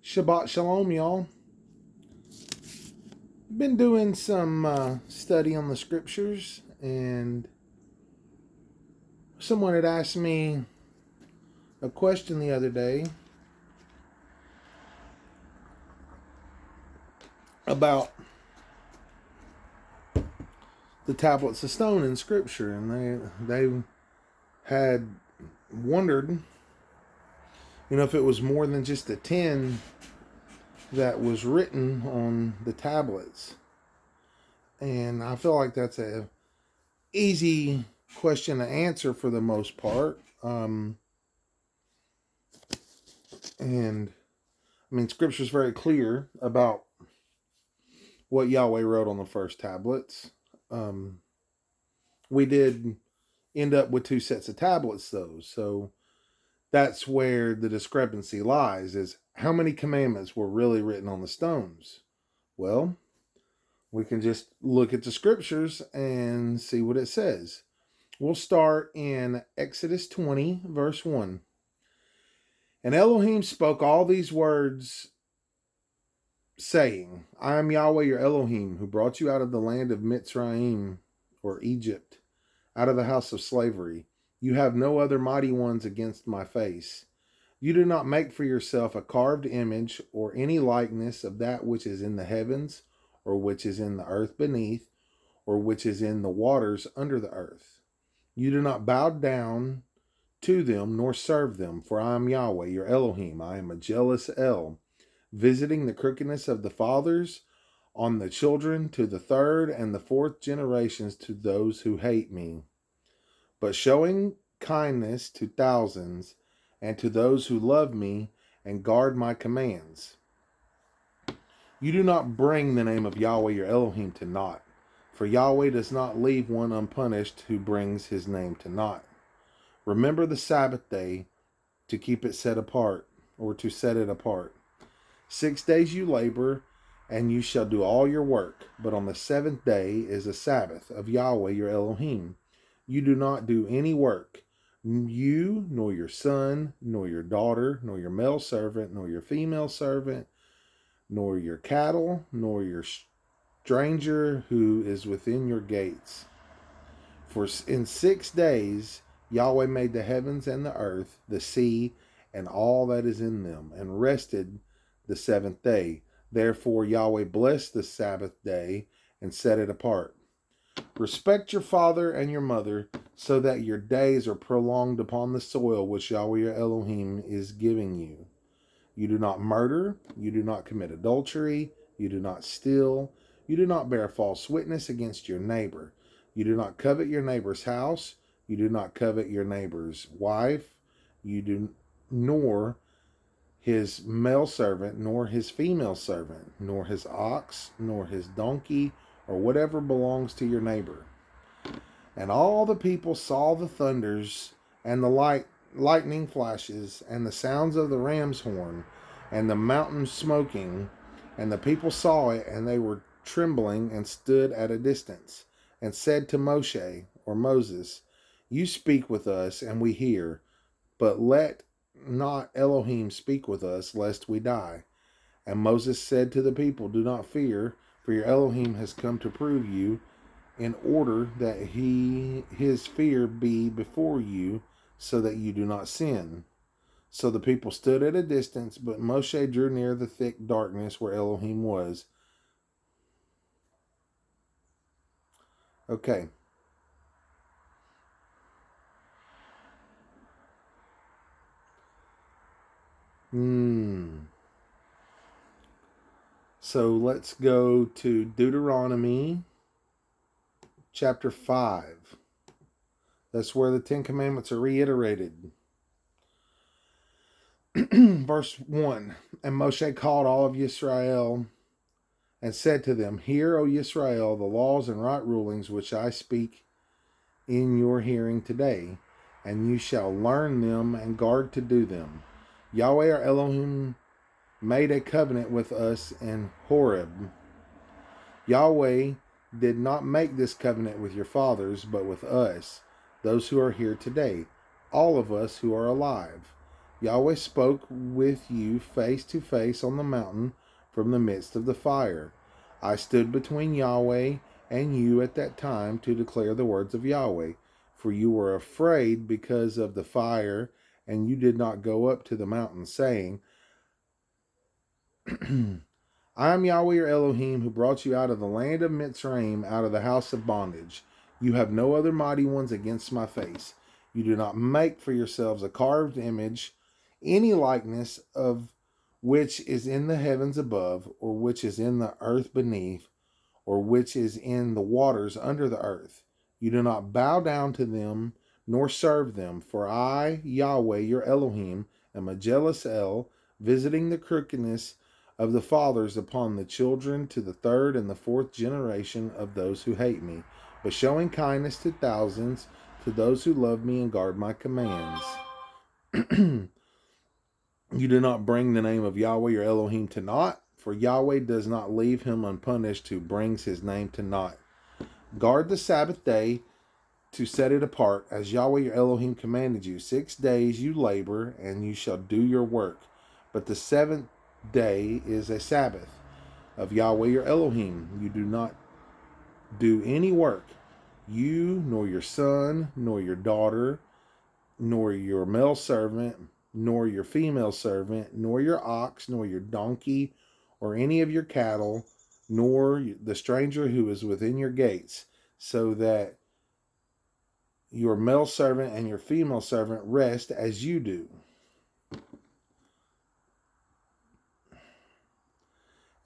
Shabbat Shalom, y'all. Been doing some study on the scriptures, and someone had asked me a question the other day about the tablets of stone in scripture, and they had wondered, if it was more than just the 10 that was written on the tablets. And I feel like that's a easy question to answer for the most part. Scripture is very clear about what Yahweh wrote on the first tablets. We did end up with 2 sets of tablets, though. So that's where the discrepancy lies, is how many commandments were really written on the stones? Well, we can just look at the scriptures and see what it says. We'll start in Exodus 20, verse 1. And Elohim spoke all these words, saying, I am Yahweh your Elohim, who brought you out of the land of Mitzrayim, or Egypt, out of the house of slavery. You have no other mighty ones against my face. You do not make for yourself a carved image or any likeness of that which is in the heavens, or which is in the earth beneath, or which is in the waters under the earth. You do not bow down to them, nor serve them, for I am Yahweh, your Elohim. I am a jealous El, visiting the crookedness of the fathers on the children to the 3rd and the 4th generations to those who hate me, but showing kindness to thousands and to those who love me and guard my commands. You do not bring the name of Yahweh your Elohim to naught, for Yahweh does not leave one unpunished who brings his name to naught. Remember the Sabbath day to keep it set apart, or to set it apart. 6 days you labor, and you shall do all your work, but on the 7th day is a Sabbath of Yahweh your Elohim. You do not do any work, you, nor your son, nor your daughter, nor your male servant, nor your female servant, nor your cattle, nor your stranger who is within your gates. For in 6 days Yahweh made the heavens and the earth, the sea, and all that is in them, and rested the 7th day. Therefore Yahweh blessed the Sabbath day and set it apart. Respect your father and your mother, so that your days are prolonged upon the soil which Yahweh your Elohim is giving you. You do not murder, you do not commit adultery, you do not steal, you do not bear false witness against your neighbor. You do not covet your neighbor's house, you do not covet your neighbor's wife, nor his male servant, nor his female servant, nor his ox, nor his donkey, or whatever belongs to your neighbor. And all the people saw the thunders, and the lightning flashes, and the sounds of the ram's horn, and the mountain smoking. And the people saw it, and they were trembling, and stood at a distance, and said to Moshe, or Moses, You speak with us, and we hear, but let not Elohim speak with us, lest we die. And Moses said to the people, Do not fear, for your Elohim has come to prove you, in order that his fear be before you, so that you do not sin. So the people stood at a distance, but Moshe drew near the thick darkness where Elohim was. Okay. So let's go to Deuteronomy chapter 5. That's where the 10 Commandments are reiterated. Verse 1. And Moshe called all of Israel and said to them, Hear, O Israel, the laws and right rulings which I speak in your hearing today, and you shall learn them and guard to do them. Yahweh our Elohim made a covenant with us in Horeb. Yahweh did not make this covenant with your fathers, but with us, those who are here today, all of us who are alive. Yahweh spoke with you face to face on the mountain from the midst of the fire. I stood between Yahweh and you at that time to declare the words of Yahweh, for you were afraid because of the fire, and you did not go up to the mountain, saying, I am Yahweh your Elohim, who brought you out of the land of Mitzrayim, out of the house of bondage. You have no other mighty ones against my face. You do not make for yourselves a carved image, any likeness of which is in the heavens above, or which is in the earth beneath, or which is in the waters under the earth. You do not bow down to them, nor serve them, for I, Yahweh your Elohim, am a jealous El, visiting the crookedness of the fathers upon the children to the third and the fourth generation of those who hate me, but showing kindness to thousands, to those who love me and guard my commands. You do not bring the name of Yahweh your Elohim to naught, for Yahweh does not leave him unpunished who brings his name to naught. Guard the Sabbath day to set it apart, as Yahweh your Elohim commanded you. 6 days you labor, and you shall do your work. But the seventh day is a Sabbath of Yahweh your Elohim. You do not do any work, you, nor your son, nor your daughter, nor your male servant, nor your female servant, nor your ox, nor your donkey, or any of your cattle, nor the stranger who is within your gates, so that your male servant and your female servant rest as you do.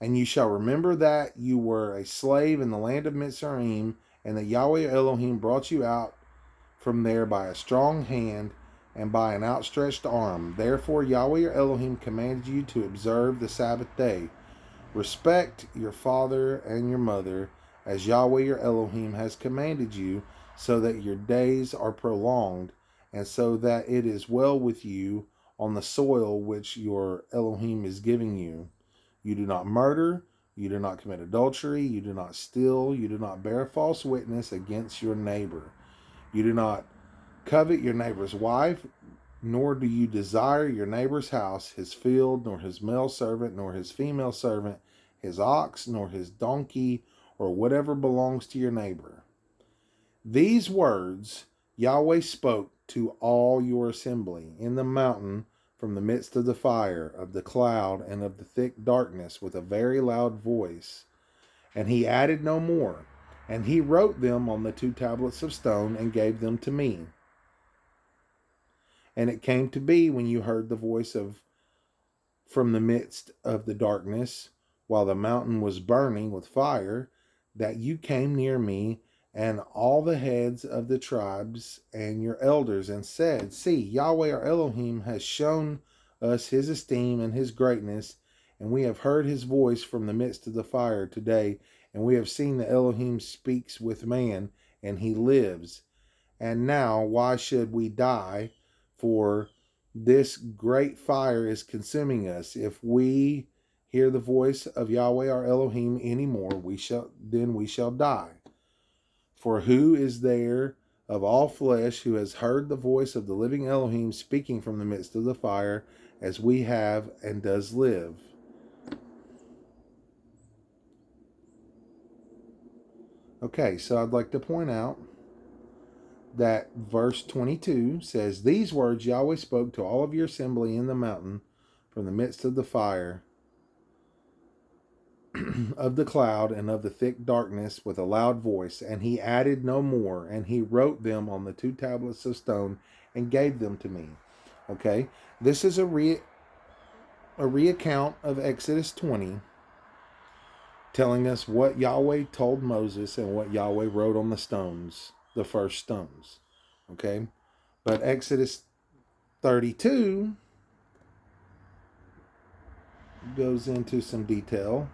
And you shall remember that you were a slave in the land of Mitzrayim, and that Yahweh Elohim brought you out from there by a strong hand and by an outstretched arm. Therefore Yahweh your Elohim commanded you to observe the Sabbath day. Respect your father and your mother, as Yahweh your Elohim has commanded you, so that your days are prolonged, and so that it is well with you on the soil which your Elohim is giving you. You do not murder, you do not commit adultery, you do not steal, you do not bear false witness against your neighbor. You do not covet your neighbor's wife, nor do you desire your neighbor's house, his field, nor his male servant, nor his female servant, his ox, nor his donkey, or whatever belongs to your neighbor. These words Yahweh spoke to all your assembly in the mountain from the midst of the fire, of the cloud, and of the thick darkness with a very loud voice. And he added no more. And he wrote them on the 2 tablets of stone and gave them to me. And it came to be, when you heard the voice from the midst of the darkness, while the mountain was burning with fire, that you came near me, and all the heads of the tribes and your elders, and said, See, Yahweh our Elohim has shown us his esteem and his greatness, and we have heard his voice from the midst of the fire today, and we have seen that Elohim speaks with man, and he lives. And now, why should we die? For this great fire is consuming us. If we hear the voice of Yahweh our Elohim anymore, we shall die. For who is there of all flesh who has heard the voice of the living Elohim speaking from the midst of the fire, as we have, and does live? Okay, so I'd like to point out that verse 22 says, These words Yahweh spoke to all of your assembly in the mountain from the midst of the fire, of the cloud, and of the thick darkness with a loud voice. And he added no more, and he wrote them on the 2 tablets of stone and gave them to me. Okay, this is a recount of Exodus 20, telling us what Yahweh told Moses and what Yahweh wrote on the stones, the first stones. Okay, but Exodus 32 goes into some detail.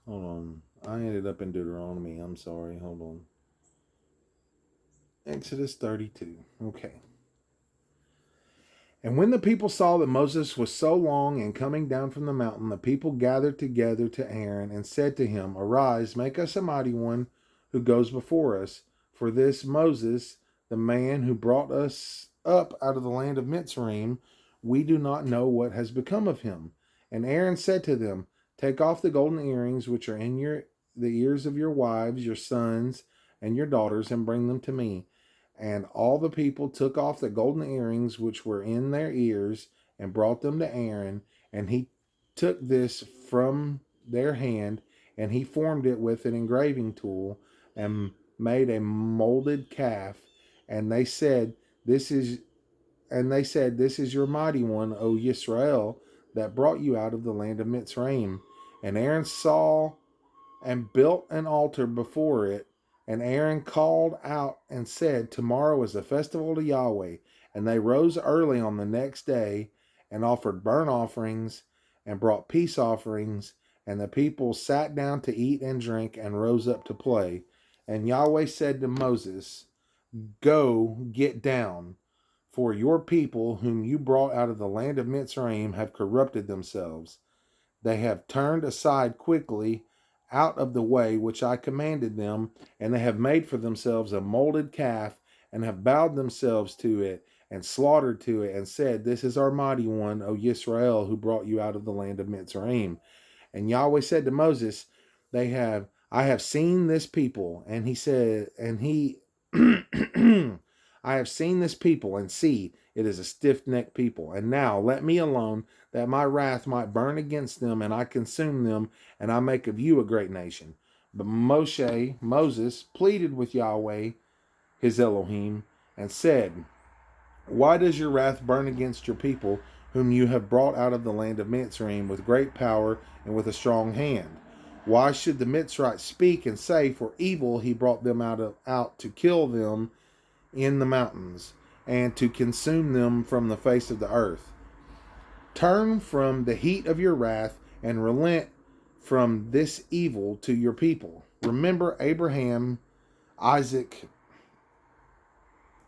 Hold on. I ended up in Deuteronomy. I'm sorry. Hold on. Exodus 32. Okay. And when the people saw that Moses was so long in coming down from the mountain, the people gathered together to Aaron and said to him, Arise, make us a mighty one who goes before us. For this Moses, the man who brought us up out of the land of Mitzrayim, we do not know what has become of him. And Aaron said to them, Take off the golden earrings which are in the ears of your wives, your sons, and your daughters, and bring them to me. And all the people took off the golden earrings which were in their ears and brought them to Aaron. And he took this from their hand, and he formed it with an engraving tool and made a molded calf. And they said, This is your mighty one, O Yisrael, that brought you out of the land of Mitzrayim. And Aaron saw and built an altar before it. And Aaron called out and said, Tomorrow is the festival to Yahweh. And they rose early on the next day and offered burnt offerings and brought peace offerings. And the people sat down to eat and drink and rose up to play. And Yahweh said to Moses, Go, get down, for your people whom you brought out of the land of Mitzrayim have corrupted themselves. They have turned aside quickly out of the way which I commanded them, and they have made for themselves a molded calf, and have bowed themselves to it, and slaughtered to it, and said, This is our mighty one, O Yisrael, who brought you out of the land of Mitzrayim. And Yahweh said to Moses, I have seen this people, and I have seen this people, and see, it is a stiff-necked people. And now let me alone, that my wrath might burn against them, and I consume them, and I make of you a great nation. But Moses, pleaded with Yahweh, his Elohim, and said, Why does your wrath burn against your people, whom you have brought out of the land of Mitzrayim with great power and with a strong hand? Why should the Mitzrites speak and say, For evil he brought them out to kill them in the mountains, and to consume them from the face of the earth? Turn from the heat of your wrath, and relent from this evil to your people. Remember Abraham, Isaac,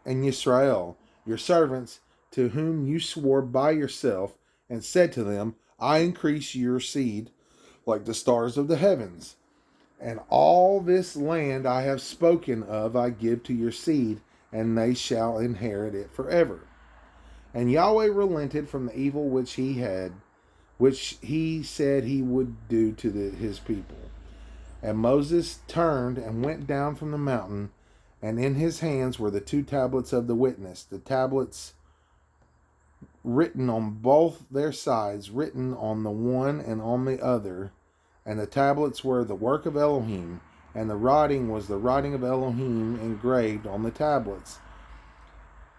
and Yisrael, your servants, to whom you swore by yourself, and said to them, I increase your seed like the stars of the heavens. And all this land I have spoken of I give to your seed, and they shall inherit it forever. And Yahweh relented from the evil which he said he would do to his people. And Moses turned and went down from the mountain, and in his hands were the 2 tablets of the witness, the tablets written on both their sides, written on the one and on the other. And the tablets were the work of Elohim, and the writing was the writing of Elohim engraved on the tablets.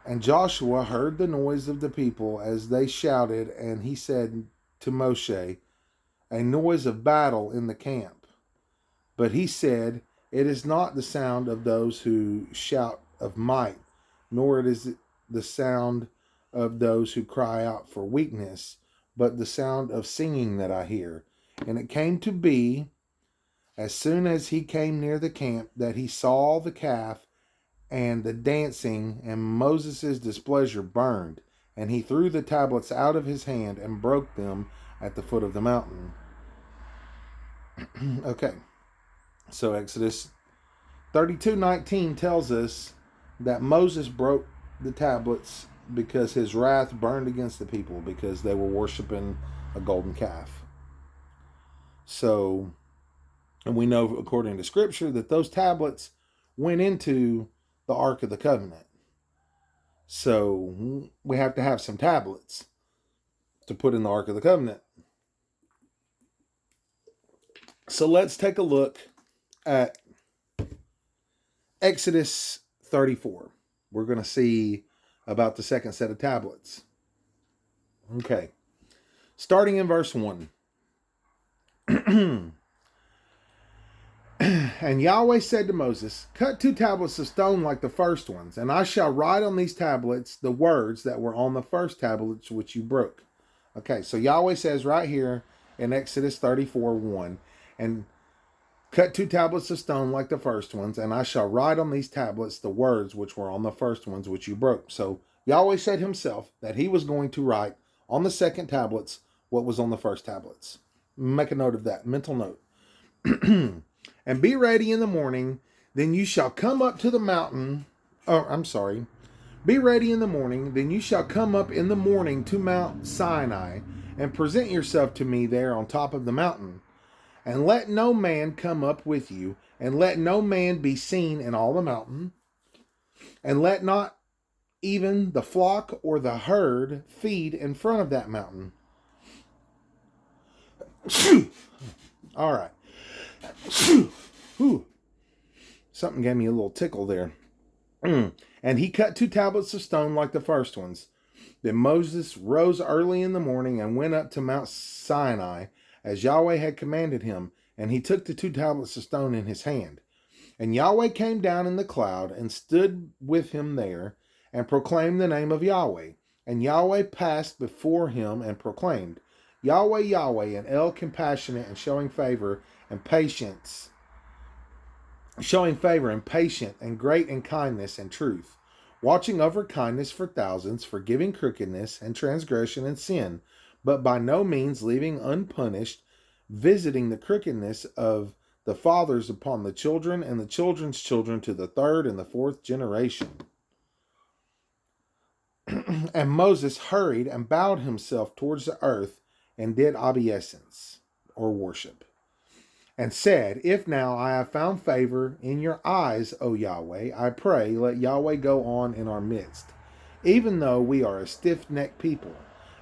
And Joshua heard the noise of the people as they shouted, and he said to Moshe, A noise of battle in the camp. But he said, It is not the sound of those who shout of might, nor it is the sound of those who cry out for weakness, but the sound of singing that I hear. And it came to be, as soon as he came near the camp, that he saw the calf and the dancing, and Moses' displeasure burned, and he threw the tablets out of his hand and broke them at the foot of the mountain. Okay, so Exodus 32:19 tells us that Moses broke the tablets because his wrath burned against the people because they were worshiping a golden calf. So, and we know according to Scripture that those tablets went into the Ark of the Covenant. So we have to have some tablets to put in the Ark of the Covenant. So let's take a look at Exodus 34. We're going to see about the second set of tablets. Okay. Starting in verse 1. And Yahweh said to Moses, Cut 2 tablets of stone like the first ones, and I shall write on these tablets the words that were on the first tablets which you broke. Okay, so Yahweh says right here in Exodus 34:1, and Cut 2 tablets of stone like the first ones, and I shall write on these tablets the words which were on the first ones which you broke. So Yahweh said himself that he was going to write on the second tablets what was on the first tablets. Make a note of that, mental note. And be ready in the morning, then you shall come up to the mountain. Be ready in the morning, then you shall come up in the morning to Mount Sinai, and present yourself to me there on top of the mountain. And let no man come up with you, and let no man be seen in all the mountain, and let not even the flock or the herd feed in front of that mountain. All right. Something gave me a little tickle there. And he cut 2 tablets of stone like the first ones. Then Moses rose early in the morning and went up to Mount Sinai, as Yahweh had commanded him, and he took the 2 tablets of stone in his hand. And Yahweh came down in the cloud and stood with him there, and proclaimed the name of Yahweh. And Yahweh passed before him and proclaimed, Yahweh, Yahweh, and El compassionate and showing favor and patience, patient and great in kindness and truth, watching over kindness for thousands, forgiving crookedness and transgression and sin, but by no means leaving unpunished, visiting the crookedness of the fathers upon the children and the children's children to the third and the fourth generation. And Moses hurried and bowed himself towards the earth and did obeisance, or worship, and said, If now I have found favor in your eyes, O Yahweh, I pray, let Yahweh go on in our midst, even though we are a stiff-necked people,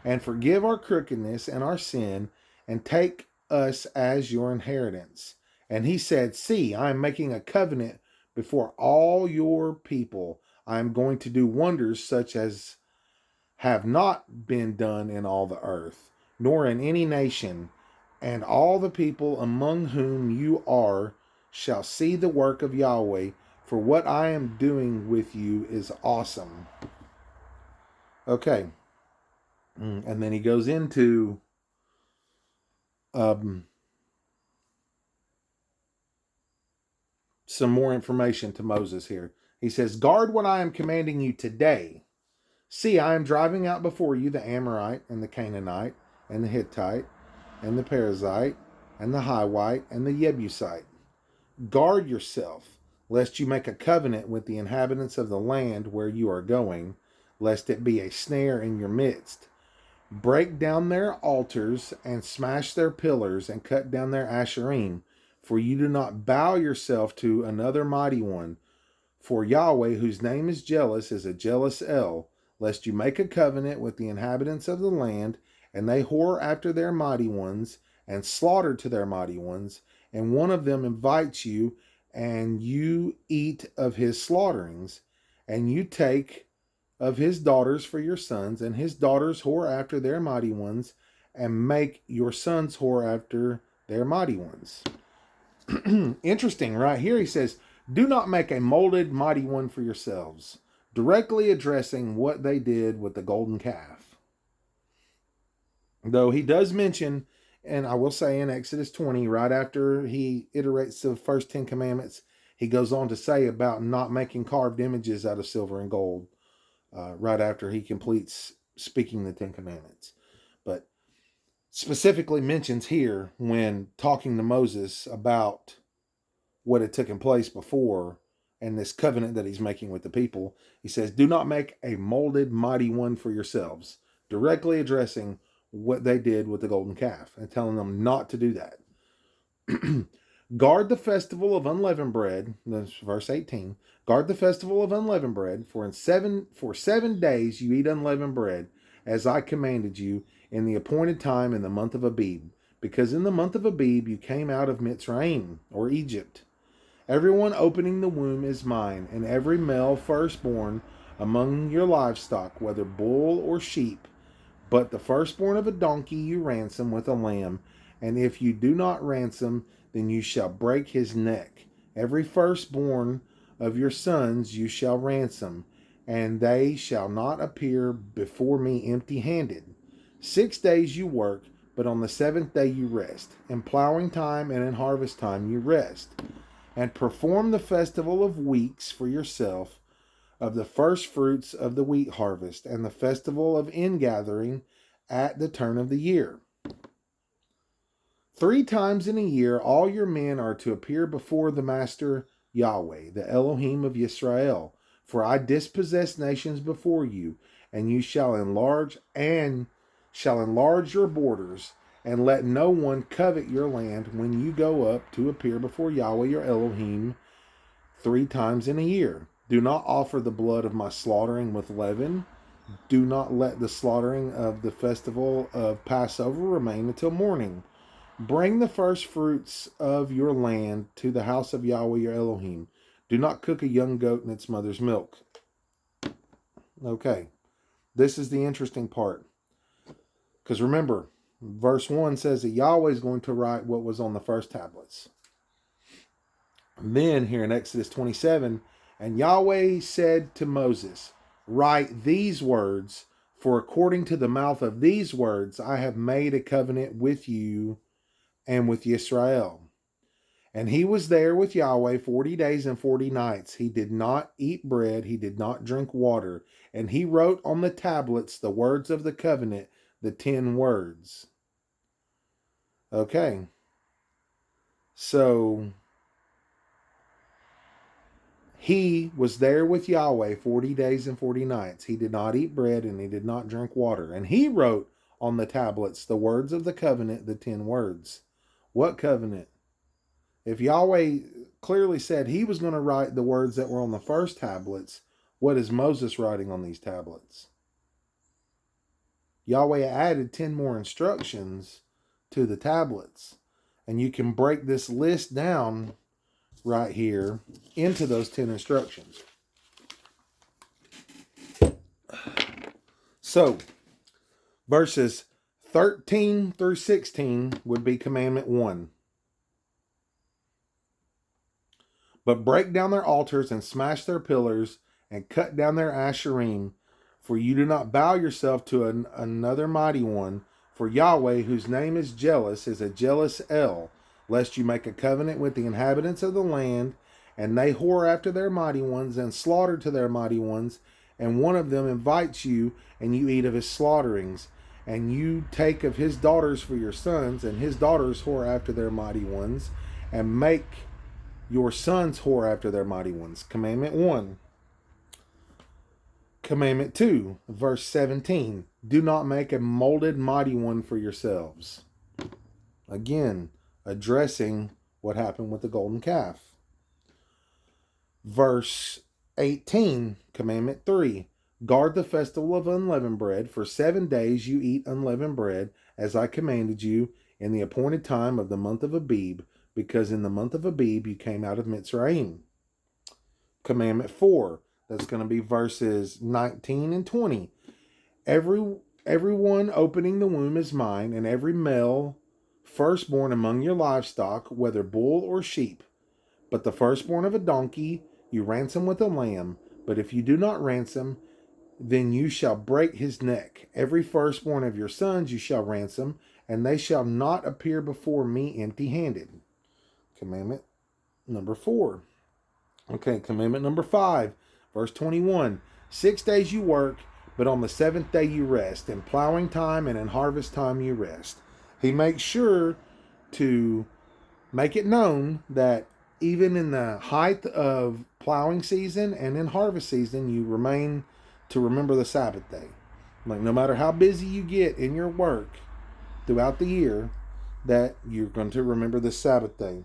and forgive our crookedness and our sin, and take us as your inheritance. And he said, See, I am making a covenant before all your people. I am going to do wonders such as have not been done in all the earth, nor in any nation, and all the people among whom you are shall see the work of Yahweh, for what I am doing with you is awesome. Okay. And then he goes into some more information to Moses here. He says, Guard what I am commanding you today. See, I am driving out before you the Amorite and the Canaanite and the Hittite and the Perizzite and the Hivite and the Jebusite. Guard yourself, lest you make a covenant with the inhabitants of the land where you are going, lest it be a snare in your midst. Break down their altars and smash their pillars and cut down their asherim, for you do not bow yourself to another mighty one. For Yahweh, whose name is jealous, is a jealous El, lest you make a covenant with the inhabitants of the land, and they whore after their mighty ones, and slaughter to their mighty ones, and one of them invites you, and you eat of his slaughterings, and you take of his daughters for your sons, and his daughters whore after their mighty ones, and make your sons whore after their mighty ones. Interesting, right here he says, do not make a molded mighty one for yourselves, directly addressing what they did with the golden calf. Though he does mention, and I will say in Exodus 20, right after he iterates the first 10 commandments, he goes on to say about not making carved images out of silver and gold, right after he completes speaking the 10 commandments. But specifically mentions here when talking to Moses about what had taken place before and this covenant that he's making with the people, he says, do not make a molded mighty one for yourselves, directly addressing what they did with the golden calf and telling them not to do that. Guard the festival of unleavened bread, that's verse 18. Guard the festival of unleavened bread, for 7 days you eat unleavened bread, as I commanded you, in the appointed time in the month of Abib, because in the month of Abib you came out of Mitzrayim, or Egypt. Everyone opening the womb is mine, and every male firstborn among your livestock, whether bull or sheep. But the firstborn of a donkey you ransom with a lamb, and if you do not ransom, then you shall break his neck. Every firstborn of your sons you shall ransom, and they shall not appear before me empty-handed. 6 days you work, but on the seventh day you rest. In plowing time and in harvest time you rest. And perform the festival of weeks for yourself, of the first fruits of the wheat harvest, and the festival of ingathering at the turn of the year. 3 times in a year all your men are to appear before the Master Yahweh, the Elohim of Israel. For I dispossess nations before you, and you shall enlarge your borders, and let no one covet your land when you go up to appear before Yahweh your Elohim 3 times in a year. Do not offer the blood of my slaughtering with leaven. Do not let the slaughtering of the festival of Passover remain until morning. Bring the first fruits of your land to the house of Yahweh your Elohim. Do not cook a young goat in its mother's milk. Okay, this is the interesting part. Because remember, verse 1 says that Yahweh is going to write what was on the first tablets. And then here in Exodus 27, and Yahweh said to Moses, write these words, for according to the mouth of these words I have made a covenant with you and with Israel. And he was there with Yahweh 40 days and 40 nights. He did not eat bread, he did not drink water. And he wrote on the tablets the words of the covenant, the 10 words. Okay. So he was there with Yahweh 40 days and 40 nights. He did not eat bread and he did not drink water. And he wrote on the tablets the words of the covenant, the 10 words. What covenant? If Yahweh clearly said he was going to write the words that were on the first tablets, what is Moses writing on these tablets? Yahweh added 10 more instructions to the tablets. And you can break this list down right here into those 10 instructions. So, verses 13 through 16 would be commandment 1. But break down their altars and smash their pillars and cut down their asherim, for you do not bow yourself to another mighty one, for Yahweh, whose name is jealous, is a jealous El, lest you make a covenant with the inhabitants of the land, and they whore after their mighty ones, and slaughter to their mighty ones, and one of them invites you, and you eat of his slaughterings, and you take of his daughters for your sons, and his daughters whore after their mighty ones, and make your sons whore after their mighty ones. Commandment 1. Commandment 2, verse 17. Do not make a molded mighty one for yourselves. Again, addressing what happened with the golden calf. Verse 18, commandment 3. Guard the festival of unleavened bread. For 7 days you eat unleavened bread, as I commanded you, in the appointed time of the month of Abib, because in the month of Abib you came out of Mitzrayim. Commandment 4. That's going to be verses 19 and 20. Everyone opening the womb is mine, and every male firstborn among your livestock, whether bull or sheep. But the firstborn of a donkey you ransom with a lamb. But if you do not ransom, then you shall break his neck. Every firstborn of your sons you shall ransom, and they shall not appear before me empty-handed. Commandment number 4. Okay, commandment number 5, verse 21. 6 days you work, but on the 7th day you rest. In plowing time and in harvest time you rest. He makes sure to make it known that even in the height of plowing season and in harvest season, you remain to remember the Sabbath day. Like, no matter how busy you get in your work throughout the year, that you're going to remember the Sabbath day.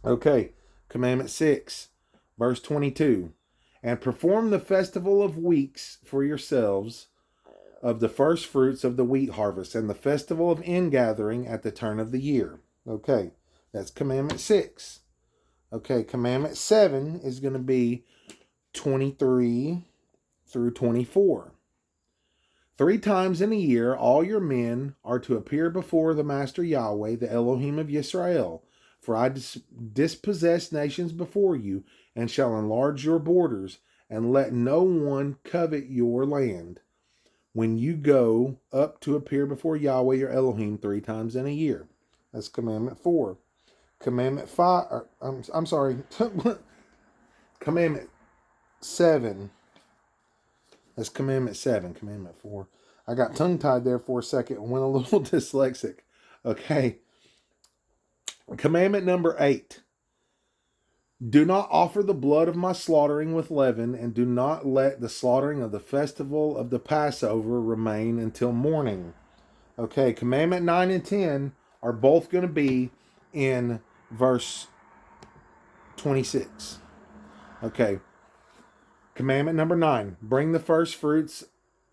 Okay, commandment 6, verse 22. And perform the festival of weeks for yourselves, of the first fruits of the wheat harvest, and the festival of ingathering at the turn of the year. Okay, that's commandment 6. Okay, commandment 7 is going to be 23 through 24. 3 times in a year, all your men are to appear before the Master Yahweh, the Elohim of Israel. For I dispossess nations before you, and shall enlarge your borders, and let no one covet your land. when you go up to appear before Yahweh your Elohim 3 times in a year. That's commandment 4. Commandment 5, I'm sorry, commandment 7. That's commandment 7, commandment 4. I got tongue-tied there for a second and went a little dyslexic. Okay. Commandment number 8. Do not offer the blood of my slaughtering with leaven, and do not let the slaughtering of the festival of the Passover remain until morning. Okay, commandment 9 and 10 are both going to be in verse 26. Okay, commandment number 9. Bring the first fruits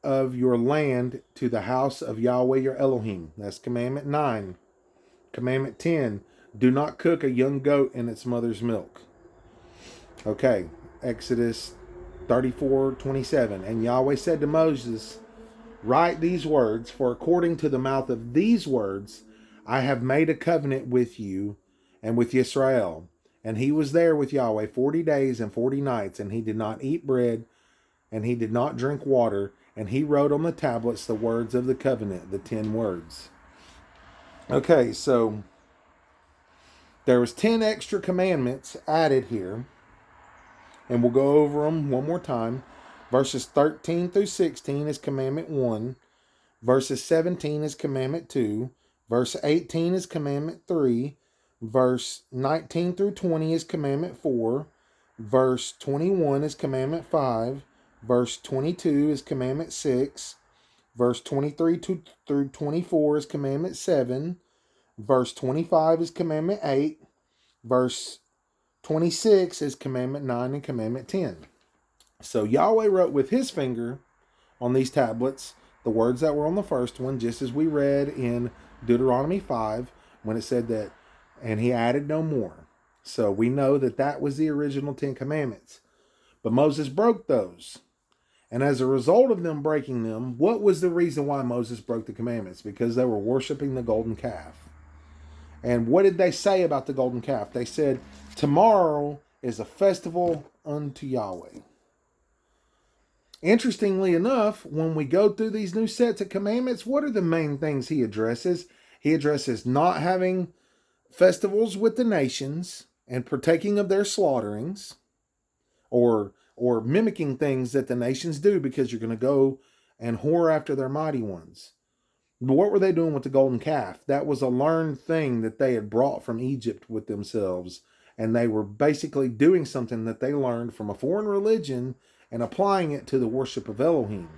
of your land to the house of Yahweh your Elohim. That's commandment 9. Commandment 10. Do not cook a young goat in its mother's milk. Okay, Exodus 34:27. And Yahweh said to Moses, write these words, for according to the mouth of these words, I have made a covenant with you and with Israel. And he was there with Yahweh 40 days and 40 nights, and he did not eat bread, and he did not drink water, and he wrote on the tablets the words of the covenant, the 10 words. Okay, so there was 10 extra commandments added here. And we'll go over them one more time. Verses 13 through 16 is commandment 1. Verses 17 is commandment 2. Verse 18 is commandment 3. Verse 19 through 20 is commandment 4. Verse 21 is commandment 5. Verse 22 is commandment 6. Verse 23 through 24 is commandment 7. Verse 25 is commandment 8. Verse 26 is commandment 9 and commandment 10. So Yahweh wrote with his finger on these tablets the words that were on the first one, just as we read in Deuteronomy 5 when it said that, and he added no more. So we know that that was the original 10 commandments. But Moses broke those. And as a result of them breaking them, what was the reason why Moses broke the commandments? Because they were worshiping the golden calf. And what did they say about the golden calf? They said, tomorrow is a festival unto Yahweh. Interestingly enough, when we go through these new sets of commandments, what are the main things he addresses? He addresses not having festivals with the nations and partaking of their slaughterings, or mimicking things that the nations do, because you're going to go and whore after their mighty ones. What were they doing with the golden calf? That was a learned thing that they had brought from Egypt with themselves. And they were basically doing something that they learned from a foreign religion and applying it to the worship of Elohim.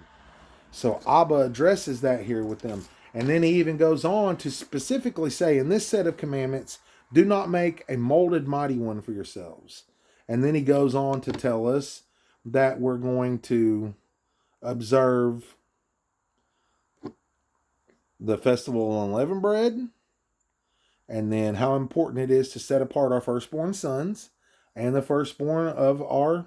So Abba addresses that here with them. And then he even goes on to specifically say, in this set of commandments, do not make a molded mighty one for yourselves. And then he goes on to tell us that we're going to observe the festival of unleavened bread, and then how important it is to set apart our firstborn sons and the firstborn of our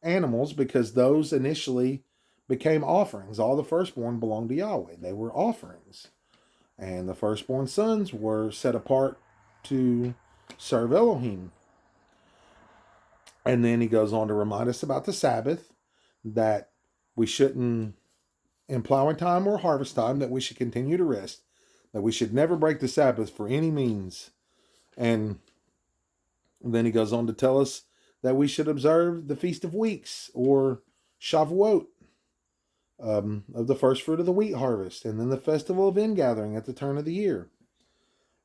animals, because those initially became offerings. All the firstborn belonged to Yahweh. They were offerings. And the firstborn sons were set apart to serve Elohim. And then he goes on to remind us about the Sabbath, that we shouldn't, in plowing time or harvest time, that we should continue to rest, that we should never break the Sabbath for any means. And then he goes on to tell us that we should observe the Feast of Weeks, or Shavuot, of the first fruit of the wheat harvest, and then the festival of ingathering at the turn of the year.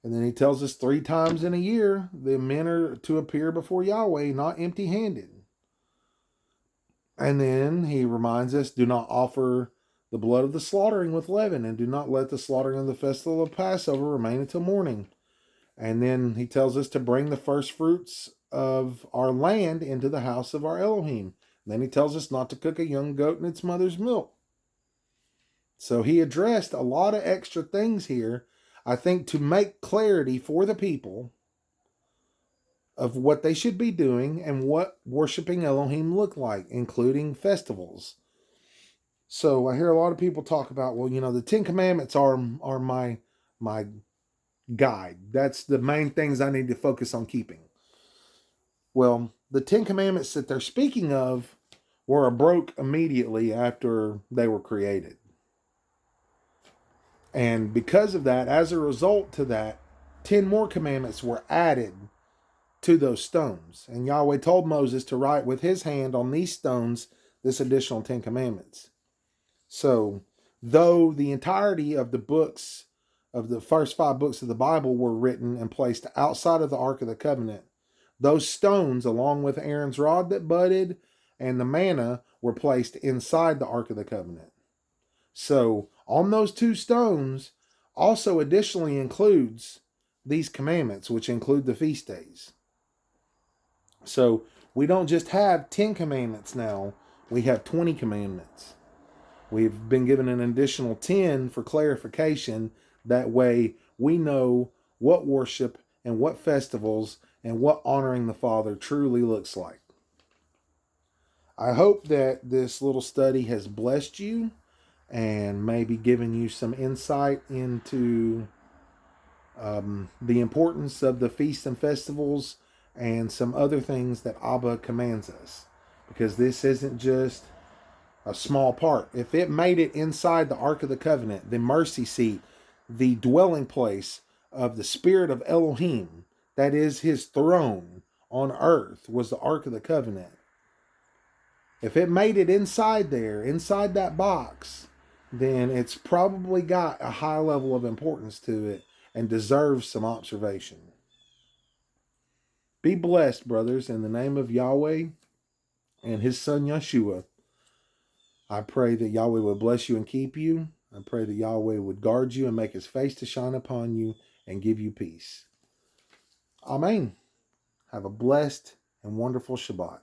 And then he tells us 3 times in a year the men are to appear before Yahweh not empty-handed. And then he reminds us, do not offer the blood of the slaughtering with leaven, and do not let the slaughtering of the festival of Passover remain until morning. And then he tells us to bring the first fruits of our land into the house of our Elohim. And then he tells us not to cook a young goat in its mother's milk. So he addressed a lot of extra things here, I think, to make clarity for the people of what they should be doing and what worshiping Elohim looked like, including festivals. So I hear a lot of people talk about, well, the 10 commandments are my guide. That's the main things I need to focus on keeping. Well, the 10 commandments that they're speaking of were broke immediately after they were created. And because of that, as a result to that, 10 more commandments were added to those stones. And Yahweh told Moses to write with his hand on these stones this additional 10 commandments. So, though the entirety of the books, of the first 5 books of the Bible, were written and placed outside of the Ark of the Covenant, those stones, along with Aaron's rod that budded and the manna, were placed inside the Ark of the Covenant. So, on those 2 stones also additionally includes these commandments, which include the feast days. So, we don't just have 10 commandments now, we have 20 commandments. We've been given an additional 10 for clarification. That way we know what worship and what festivals and what honoring the Father truly looks like. I hope that this little study has blessed you and maybe given you some insight into the importance of the feasts and festivals and some other things that Abba commands us. Because this isn't just a small part. If it made it inside the Ark of the Covenant, the mercy seat, the dwelling place of the Spirit of Elohim, that is his throne on earth, was the Ark of the Covenant. If it made it inside there, inside that box, then it's probably got a high level of importance to it and deserves some observation. Be blessed, brothers, in the name of Yahweh and his son Yeshua. I pray that Yahweh would bless you and keep you. I pray that Yahweh would guard you and make his face to shine upon you and give you peace. Amen. Have a blessed and wonderful Shabbat.